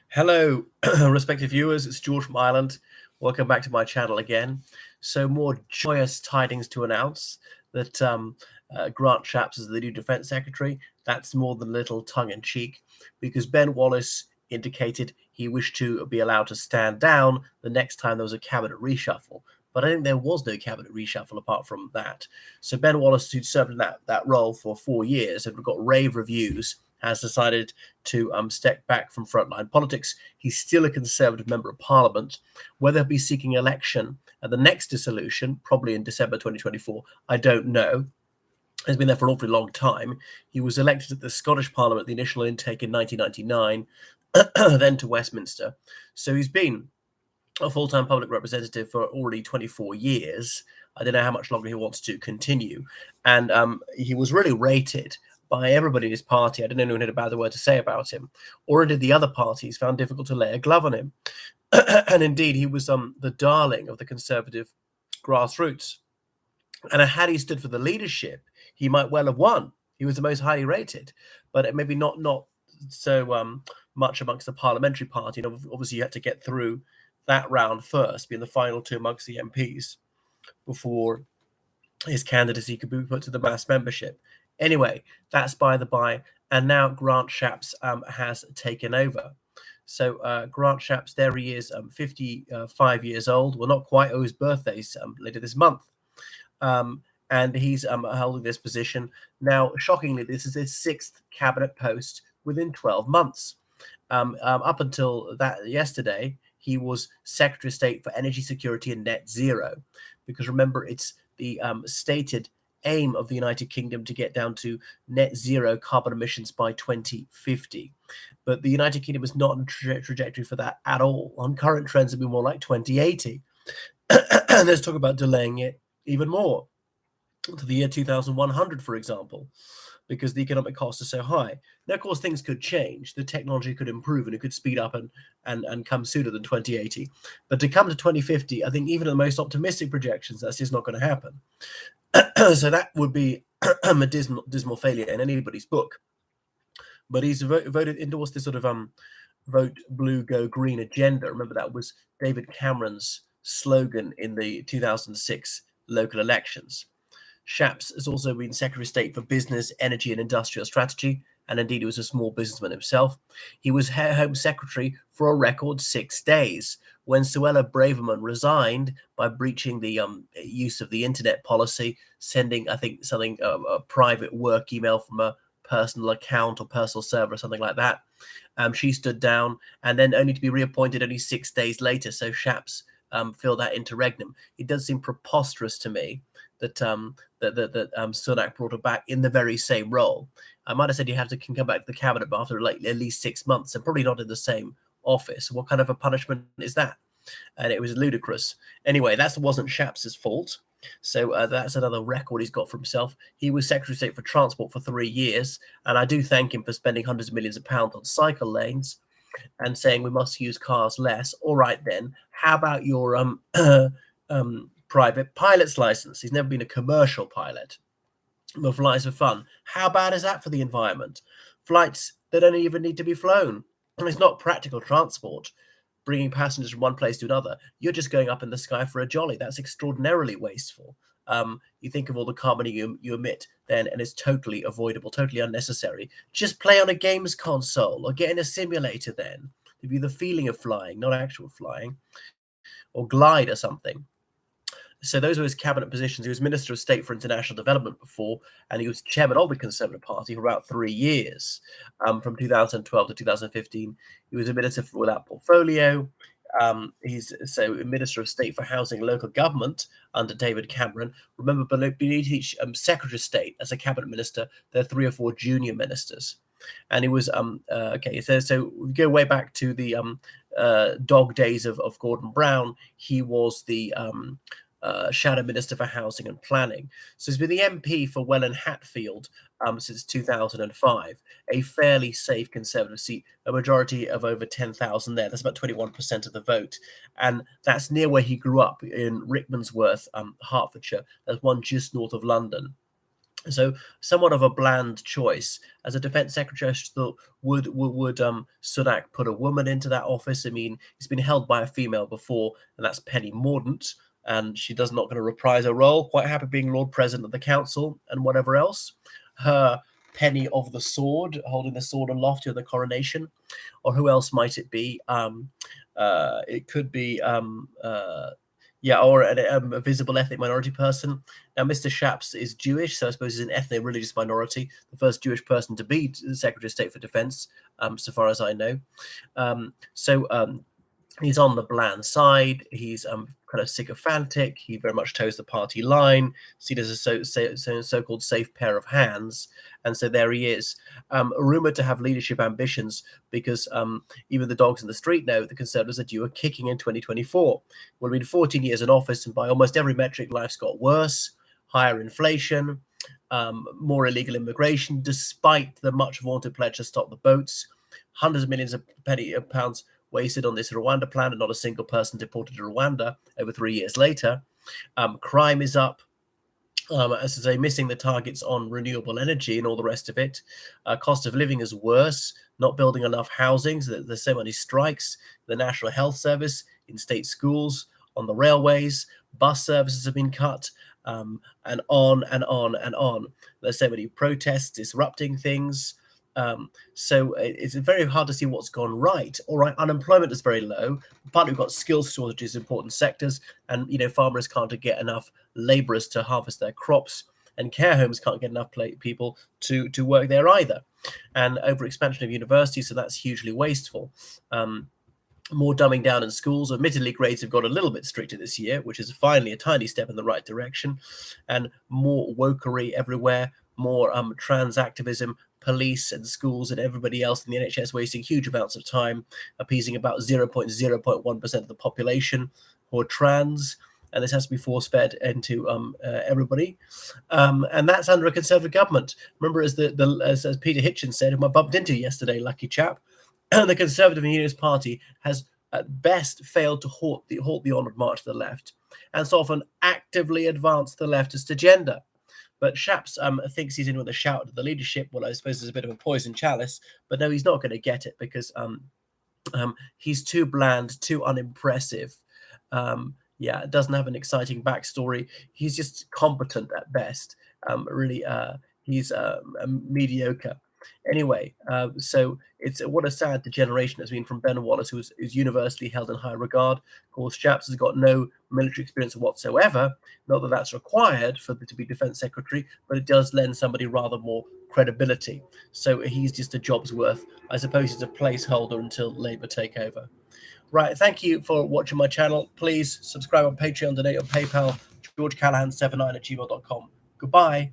Hello, respected viewers. It's George from Ireland. Welcome back to my channel again. So, more joyous tidings to announce that Grant Shapps is the new Defence Secretary. That's more than a little tongue in cheek, because Ben Wallace indicated he wished to be allowed to stand down the next time there was a cabinet reshuffle. But I think there was no cabinet reshuffle apart from that. So Ben Wallace, who'd served in that role for 4 years and got rave reviews, has decided to step back from frontline politics. He's still a Conservative member of Parliament. Whether he'll be seeking election at the next dissolution, probably in December 2024, I don't know. He's been there for an awfully long time. He was elected at the Scottish Parliament, the initial intake in 1999, then to Westminster. So he's been a full-time public representative for already 24 years. I don't know how much longer he wants to continue. And he was really rated by everybody in his party. I don't know anyone had a bad word to say about him. Or indeed the other parties found difficult to lay a glove on him. And indeed, he was the darling of the Conservative grassroots. And had he stood for the leadership, he might well have won. He was the most highly rated, but maybe not so much amongst the parliamentary party. And obviously, you had to get through that round first, being the final two amongst the MPs, before his candidacy could be put to the mass membership. Anyway, that's by the by. And now Grant Shapps has taken over. So Grant Shapps, there he is, 55 years old. Well, not quite. Oh, his birthday's later this month. And he's holding this position. Now, shockingly, this is his sixth cabinet post within 12 months. Up until that yesterday, he was Secretary of State for Energy Security and Net Zero. Because remember, it's the stated aim of the United Kingdom to get down to net zero carbon emissions by 2050. But the United Kingdom is not on a trajectory for that at all. On current trends, it'll be more like 2080. And there's talk about delaying it even more to the year 2100, for example, because the economic costs are so high. Now, of course, things could change. The technology could improve and it could speed up and come sooner than 2080. But to come to 2050, I think even at the most optimistic projections, that's just not going to happen. So that would be a dismal failure in anybody's book. But he's voted endorsed this sort of vote blue, go green agenda. Remember, that was David Cameron's slogan in the 2006 local elections. Shapps has also been Secretary of State for Business, Energy and Industrial Strategy, and indeed he was a small businessman himself. He was Home Secretary for a record 6 days when Suella Braverman resigned by breaching the use of the internet policy, sending, I think, something, a private work email from a personal account or personal server or something like that. She stood down and then only to be reappointed only 6 days later. So Shapps filled that interregnum. It does seem preposterous to me that Sunak brought her back in the very same role. I might have said you can come back to the cabinet after like at least 6 months and probably not in the same office. What kind of a punishment is that? And it was ludicrous. Anyway, that wasn't Shapps' fault. So that's another record he's got for himself. He was Secretary of State for Transport for 3 years, and I do thank him for spending hundreds of millions of pounds on cycle lanes and saying we must use cars less. All right, then, how about your private pilot's license? He's never been a commercial pilot, but flights for fun. How bad is that for the environment? Flights that don't even need to be flown. And it's not practical transport, bringing passengers from one place to another. You're just going up in the sky for a jolly. That's extraordinarily wasteful. You think of all the carbon you emit then, and it's totally avoidable, totally unnecessary. Just play on a games console or get in a simulator then. Give you the feeling of flying, not actual flying, or glide or something. So those were his cabinet positions. He was Minister of State for International Development before, and he was chairman of the Conservative Party for about 3 years, from 2012 to 2015. He was a minister without portfolio. He's Minister of State for Housing and Local Government under David Cameron. Remember, beneath each Secretary of State as a cabinet minister, there are 3 or 4 junior ministers. And he was okay. So we go way back to the dog days of Gordon Brown. He was the Shadow Minister for Housing and Planning. So he's been the MP for Welland Hatfield since 2005, a fairly safe Conservative seat, a majority of over 10,000 there. That's about 21% of the vote. And that's near where he grew up in Rickmansworth, Hertfordshire. That's one just north of London. So somewhat of a bland choice. As a defense secretary, I thought, would Sunak put a woman into that office? I mean, he's been held by a female before, and that's Penny Mordaunt, and she does not going to reprise her role. Quite happy being Lord President of the Council and whatever else. Her penny of the sword, holding the sword aloft during the coronation. Or who else might it be? It could be or a visible ethnic minority person. Now, Mr. Shapps is Jewish, so I suppose he's an ethnic religious minority, the first Jewish person to be the Secretary of State for Defense, so far as I know. He's on the bland side. He's kind of sycophantic. He very much toes the party line, seen as a so-called safe pair of hands. And so there he is, rumored to have leadership ambitions because even the dogs in the street know the Conservatives are due a kicking in 2024. We've been 14 years in office, and by almost every metric, life's got worse. Higher inflation, more illegal immigration, despite the much vaunted pledge to stop the boats. Hundreds of millions of pounds wasted on this Rwanda plan, and not a single person deported to Rwanda over 3 years later. Crime is up. As I say, missing the targets on renewable energy and all the rest of it. Cost of living is worse, not building enough housing, so that there's so many strikes. The National Health Service, in state schools, on the railways, bus services have been cut, and on and on and on. There's so many protests disrupting things. So it's very hard to see what's gone right. All right, unemployment is very low. Partly we've got skills shortages in important sectors, and farmers can't get enough labourers to harvest their crops, and care homes can't get enough people to work there either. And overexpansion of universities, so that's hugely wasteful. More dumbing down in schools. Admittedly, grades have got a little bit stricter this year, which is finally a tiny step in the right direction. And more wokery everywhere, more trans activism, police and schools and everybody else in the NHS wasting huge amounts of time appeasing about 0.1% of the population who are trans. And this has to be force-fed into everybody. And that's under a Conservative government. Remember, as Peter Hitchens said, whom I bumped into yesterday, lucky chap, the Conservative and Unionist Party has at best failed to halt the onward march to the left, and so often actively advanced the leftist agenda. But Shapps thinks he's in with a shout at the leadership. Well, I suppose there's a bit of a poison chalice, but no, he's not going to get it because he's too bland, too unimpressive. Doesn't have an exciting backstory. He's just competent at best. He's mediocre. Anyway, so it's what a sad degeneration has been from Ben Wallace, who's universally held in high regard. Of course, Shapps has got no military experience whatsoever. Not that that's required to be defense secretary, but it does lend somebody rather more credibility. So he's just a job's worth. I suppose he's a placeholder until Labour take over. Right, thank you for watching my channel. Please subscribe on Patreon, donate on PayPal, georgecallahan79@gmail.com. Goodbye.